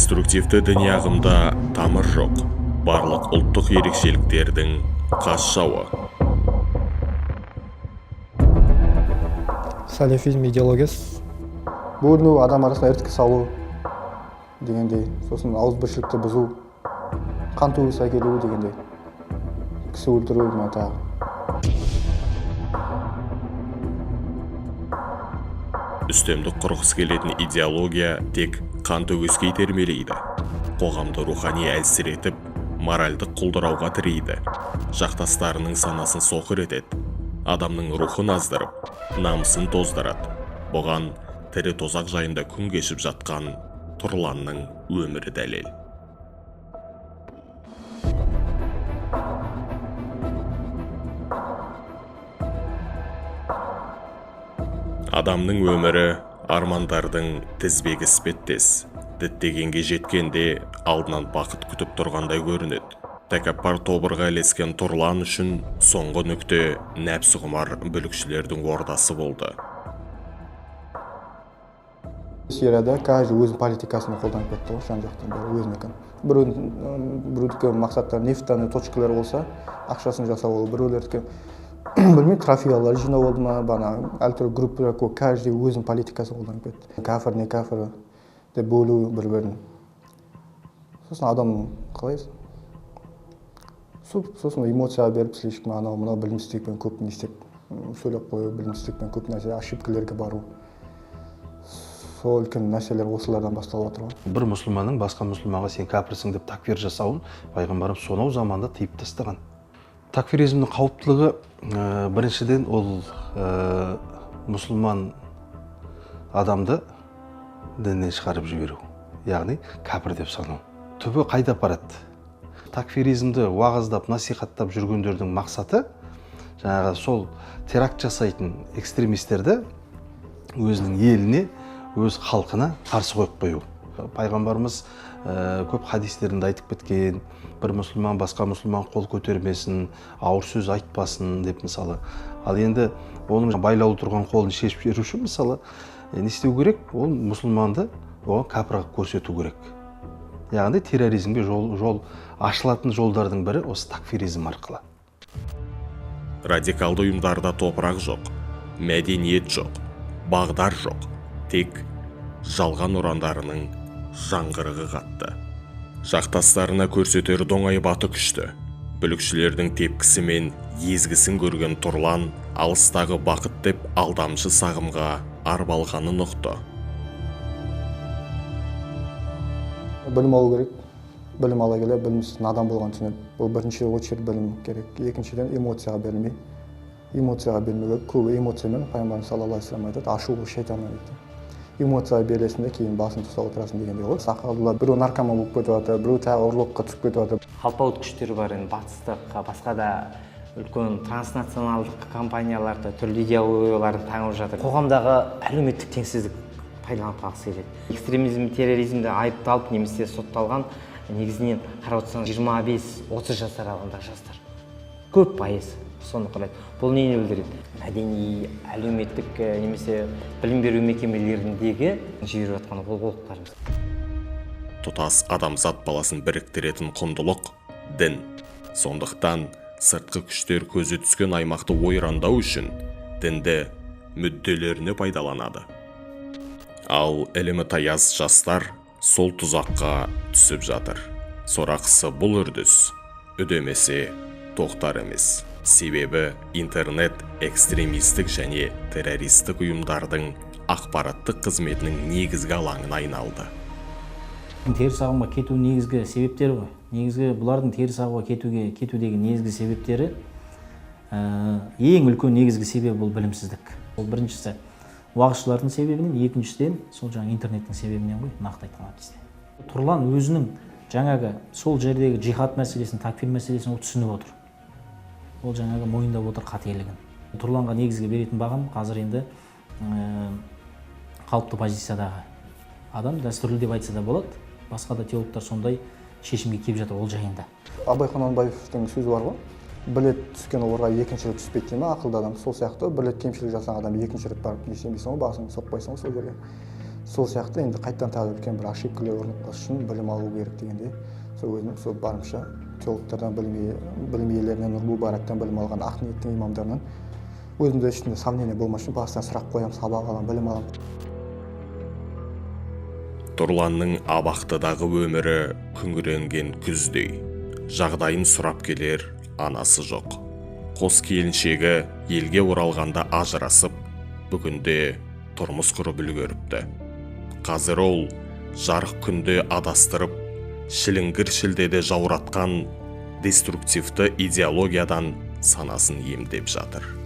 деструктивті діни ағымда тамыр жоқ, барлық ұлттық ерекшеліктердің қас жауы. Салафизм идеологиясы бөліну, адам арасында іріткі салу дегендей, сосын ауызбіршілікті бұзу, қан төгіс әкелу дегендей, кісі өлтіру тағы. Үстемдік құрғысы келетін идеология тек қан төгіске итермелейді. Қоғамды рухани әлсіретіп, моральдық құлдырауға тірейді. Жақтастарының санасын соқыр етеді. Адамның рухын аздырып, намысын тоздырады. Бұған тірі тозақ жайында күн кешіп жатқан Тұрланның өмірі дәлел. Адамның өмірі армандардың тізбегі іспеттес. Діттегенге жеткенде алдынан бақыт күтіп тұрғандай көрінеді. Тәкаппар тобырға ілескен Тұрлан үшін соңғы нүкте нәпсі құмар бүлікшілердің ордасы болды. Сирияда каждый өзінің политикасын қолданып кетті ғой, жан жақтан бәрі өзінікін. Біреудікі мақсаттары нефтаны точкалар болса, ақшасын жасау ол, біреулердікі білмеймін, трофеялар жинау болды ма, бана әртүрлі группалар каждый өзінің политикасын қолданып кетті. Кафір, не кафір деп бөлу бір-бірін. Сосын адамның қалай? Сосын эмоцияға беріп, слишком анау білімсіздікпен көп не істеп сөйлеп қою, білімсіздікпен көп нәрсе ошибкалерге бару. Сол үлкен мәселелер осылардан басталып отыр ғой. Бір мұсылманның басқа мұсылманға сен кәпірсің деп такфир жасауын пайғамбарым сонау заманда тыйып тастаған. Такфиризмнің қауіптілігі біріншіден ол мұсылман адамды діннен шығарып жіберу, яғни кәпір деп санау. Түбі қайда апарады? Такфиризмді уағыздап, насихаттап жүргендердің мақсаты жаңағы сол теракт жасайтын экстремистерді өзінің еліне, өз халқына қарсы қойып қою. Пайғамбарымыз көп хадистерінде айтып кеткен, бір мұсылман басқа мұсылман қол көтермесін, ауыр сөз айтпасын деп мысалы. Ал енді оның байлаулы тұрған қолын шешіп беру үшін мысалы не істеу керек? Ол мұсылманды оған кәпір көрсету керек. Яғни терроризмге жол ашылатын жолдардың бірі осы такфиризм арқылы. Радикалды ұйымдарда топырақ жоқ, мәдениет жоқ, бағдар жоқ. Тек жалған ұрандарының жаңғырығы қатты. Жақтастарына көрсетер доңай баты күшті. Бүлікшілердің тепкісі мен езгісін көрген Тұрлан алыстағы бақыт деп алдамшы сағымға арбалғанын ұқты. Білім алу керек. Білім ала келе, білімсіз надан болған түсінеді. Бұл бірінші очередь білім керек. Екіншіден эмоцияға бермей. Эмоцияға бермеу, көбі эмоциямен пайғамбарымыз саллаллаху алейхи вассалам айтады, ашу бұл шайтаннан дейді. Эмоцияға бересің де кейін басын тұсап отырасың дегендей ғой. Сақалдылар біреу наркоман болып кетіп жатыр, біреу тағы ұрлыққа түсіп кетіп жатыр. Алпауыт күштер бар, енді батыстық, басқа да үлкен транснационалдық компанияларда түрлі идеологияларын таңып жатыр. Қоғамдағы әлеуметтік теңсіздік пайдаланып қалғысы келеді. Экстремизм, терроризмде айыпталып немесе сотталған негізінен қарап отырсаң 25-30 жас аралығындағы жастар. Көп пайыз соны құрайды. Бұл нені білдіреді? Мәдени, әлеуметтік немесе білім беру мекемелеріндегі жіберіп жатқан олқылықтарымыз. Тұтас адамзат баласын біріктіретін құндылық дін. Сондықтан сыртқы күштер көзі түскен аймақты ойрандау үшін дінді мүдделеріне пайдаланады. Ал ілімі таяз жастар сол тұзаққа түсіп жатыр. Сорақысы бұл үрдіс, үдемесе тоқтар емес. Себебі интернет экстремистік және террористік ұйымдардың ақпараттық қызметінің негізгі алаңына айналды. Теріс ағымға кету негізгі себептері ғой. Негізгі бұлардың теріс ағымға кетудегі негізгі себептері ең үлкен негізгі себебі бұл білімсіздік. Ол біріншісі уағызшылардың себебінен, екіншіден сол жаңа интернеттің себебінен ғой, нақты айтқан кезде. Тұрлан өзінің жаңағы сол жердегі джихад мәселесін, такфир мәселесін ол түсініп отыр. Ол жаңағы мойындап отыр қателігін. Тұрланға негізгі беретін бағам қазір енді қалыпты позициядағы адам, дәстүрлі деп айтса да болады. Басқа да теологтар сондай шешімге келіп жатыр ол жайында. Абай Құнанбаевтың сөзі бар ғой. Бір рет түскен орға екінші рет түспейді дей ме, ақылды адам. Сол сияқты бір рет кемшілік жасаған адам екінші рет барып есенбейсің ғой, басыңды соқпайсың ғой сол жерге. сол сияқты енді қайттан тағы үлкен бір ошибкалар орнатпас үшін білім алу керек дегенде сол өзім сол барымша теологтардан білім иелерінен нұр мүбарактан білім алған ақ ниеттің имамдарынан өзімде ішінде сомнение болмас үшін басынан сұрақ қоямын, сабақ аламын, білім аламын. Тұрланның абақтыдағы өмірі күңіренген күздей. Жағдайын сұрап келер анасы жоқ. Қос келіншегі елге оралғанда ажырасып, бүгінде тұрмыс құрып үлгеріпті. Қазір ол жарық күнде адастырып, шіліңгір шілдеде жауратқан деструктивті идеологиядан санасын емдеп жатыр.